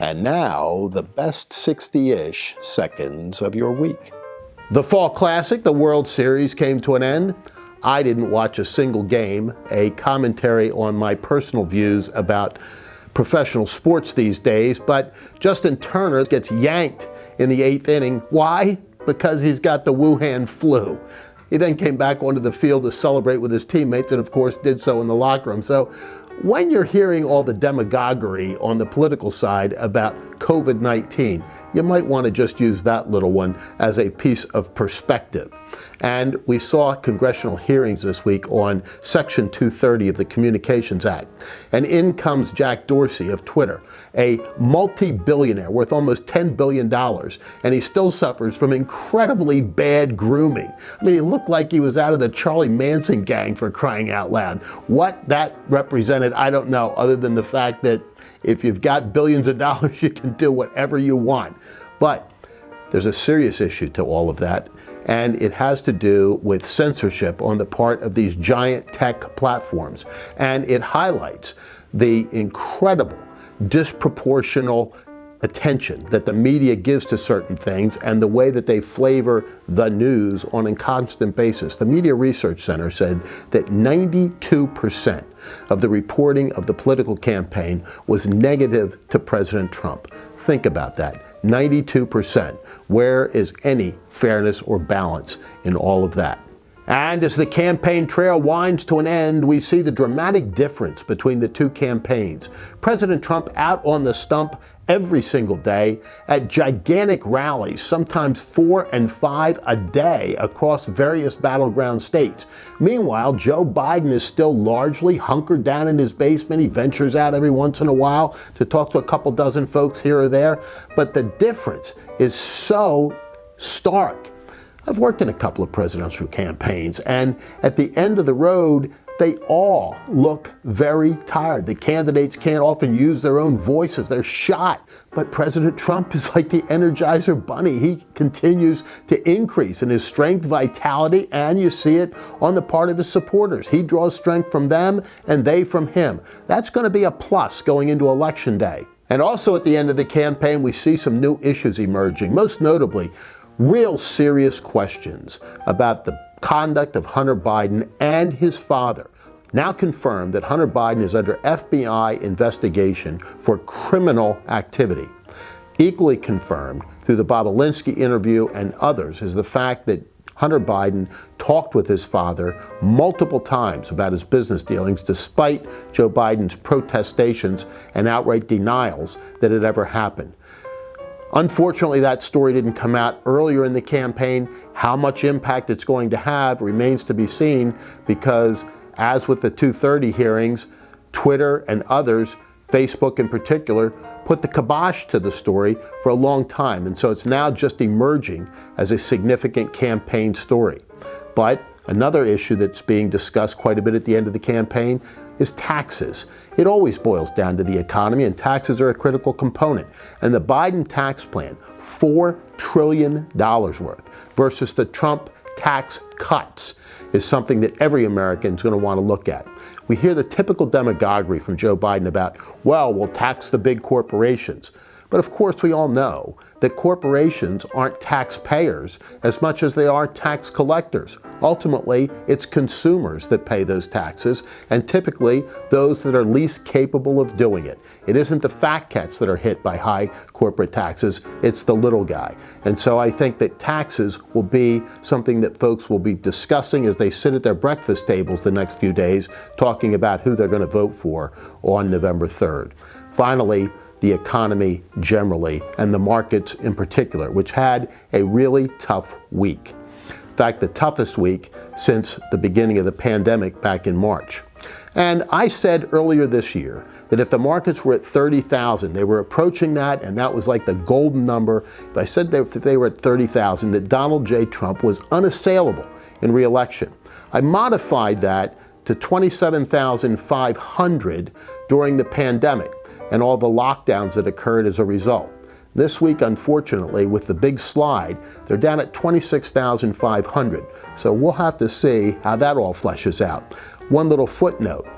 And now, the best 60-ish seconds of your week. The Fall Classic, the World Series, came to an end. I didn't watch a single game, a commentary on my personal views about professional sports these days, but Justin Turner gets yanked in the 8th inning. Why? Because he's got the Wuhan flu. He then came back onto the field to celebrate with his teammates and, of course, did so in the locker room. So when you're hearing all the demagoguery on the political side about COVID-19, you might want to just use that little one as a piece of perspective. And we saw congressional hearings this week on Section 230 of the Communications Act. And in comes Jack Dorsey of Twitter, a multi-billionaire worth almost $10 billion, and he still suffers from incredibly bad grooming. I mean, he looked like he was out of the Charlie Manson gang, for crying out loud. What that represented, I don't know, other than the fact that if you've got billions of dollars, you can do whatever you want. But there's a serious issue to all of that, and it has to do with censorship on the part of these giant tech platforms. And it highlights the incredible disproportional attention that the media gives to certain things and the way that they flavor the news on a constant basis. The Media Research Center said that 92% of the reporting of the political campaign was negative to President Trump. Think about that. 92%. Where is any fairness or balance in all of that? And as the campaign trail winds to an end, we see the dramatic difference between the two campaigns. President Trump out on the stump every single day at gigantic rallies, sometimes 4 and 5 a day across various battleground states. Meanwhile, Joe Biden is still largely hunkered down in his basement. He ventures out every once in a while to talk to a couple dozen folks here or there. But the difference is so stark. I've worked in a couple of presidential campaigns, and at the end of the road, they all look very tired. The candidates can't often use their own voices. They're shot. But President Trump is like the Energizer Bunny. He continues to increase in his strength, vitality, and you see it on the part of his supporters. He draws strength from them, and they from him. That's going to be a plus going into Election Day. And also at the end of the campaign, we see some new issues emerging, most notably real serious questions about the conduct of Hunter Biden and his father. Now confirmed that Hunter Biden is under FBI investigation for criminal activity. Equally confirmed through the Bobulinski interview and others is the fact that Hunter Biden talked with his father multiple times about his business dealings, despite Joe Biden's protestations and outright denials that it ever happened. Unfortunately, that story didn't come out earlier in the campaign. How much impact it's going to have remains to be seen because, as with the 230 hearings, Twitter and others, Facebook in particular, put the kibosh to the story for a long time. And so it's now just emerging as a significant campaign story. But another issue that's being discussed quite a bit at the end of the campaign is taxes. It always boils down to the economy, and taxes are a critical component. And the Biden tax plan, $4 trillion worth, versus the Trump tax cuts, is something that every American is going to want to look at. We hear the typical demagoguery from Joe Biden about, well, we'll tax the big corporations. But of course, we all know that corporations aren't taxpayers as much as they are tax collectors. Ultimately, it's consumers that pay those taxes, and typically those that are least capable of doing it. It isn't the fat cats that are hit by high corporate taxes, it's the little guy. And so I think that taxes will be something that folks will be discussing as they sit at their breakfast tables the next few days, talking about who they're going to vote for on November 3rd. Finally, the economy generally, and the markets in particular, which had a really tough week. In fact, the toughest week since the beginning of the pandemic back in March. And I said earlier this year that if the markets were at 30,000, they were approaching that, and that was like the golden number. If I said that if they were at 30,000, that Donald J. Trump was unassailable in re-election. I modified that to 27,500 during the pandemic and all the lockdowns that occurred as a result. This week, unfortunately, with the big slide, they're down at 26,500. So we'll have to see how that all fleshes out. One little footnote,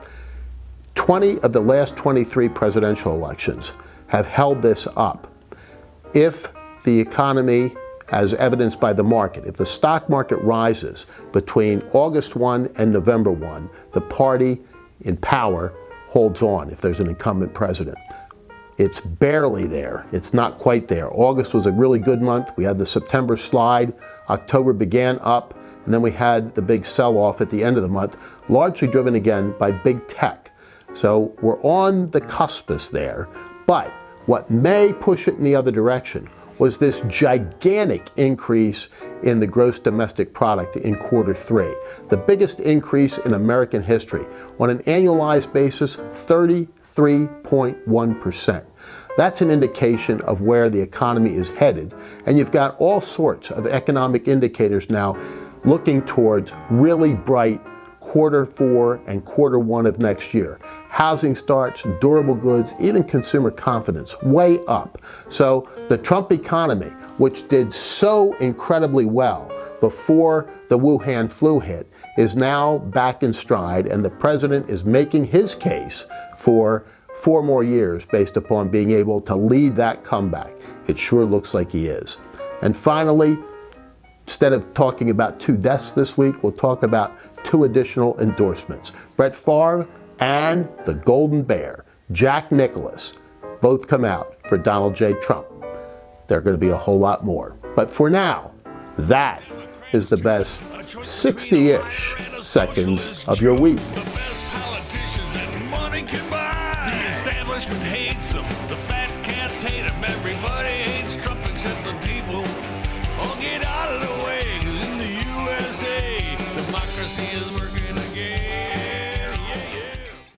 20 of the last 23 presidential elections have held this up. If the economy, as evidenced by the market, if the stock market rises between August 1 and November 1, the party in power holds on if there's an incumbent president. It's barely there. It's not quite there. August was a really good month. We had the September slide. October began up, and then we had the big sell-off at the end of the month, largely driven again by big tech. So we're on the cuspus there, but what may push it in the other direction was this gigantic increase in the gross domestic product in Q3. The biggest increase in American history. On an annualized basis, 33.1%. That's an indication of where the economy is headed. And you've got all sorts of economic indicators now looking towards really bright Q4 and Q1 of next year. Housing starts, durable goods, even consumer confidence, way up. So the Trump economy, which did so incredibly well before the Wuhan flu hit, is now back in stride, and the president is making his case for 4 more years based upon being able to lead that comeback. It sure looks like he is. And finally, instead of talking about 2 deaths this week, we'll talk about 2 additional endorsements. Brett Favre and the Golden Bear, Jack Nicklaus, both come out for Donald J. Trump. There are going to be a whole lot more. But for now, that is the best 60-ish seconds of your week. The best politicians that money can buy. The establishment hates them. The fat cats hate them. Everybody hates Trump except the people. Oh, get out.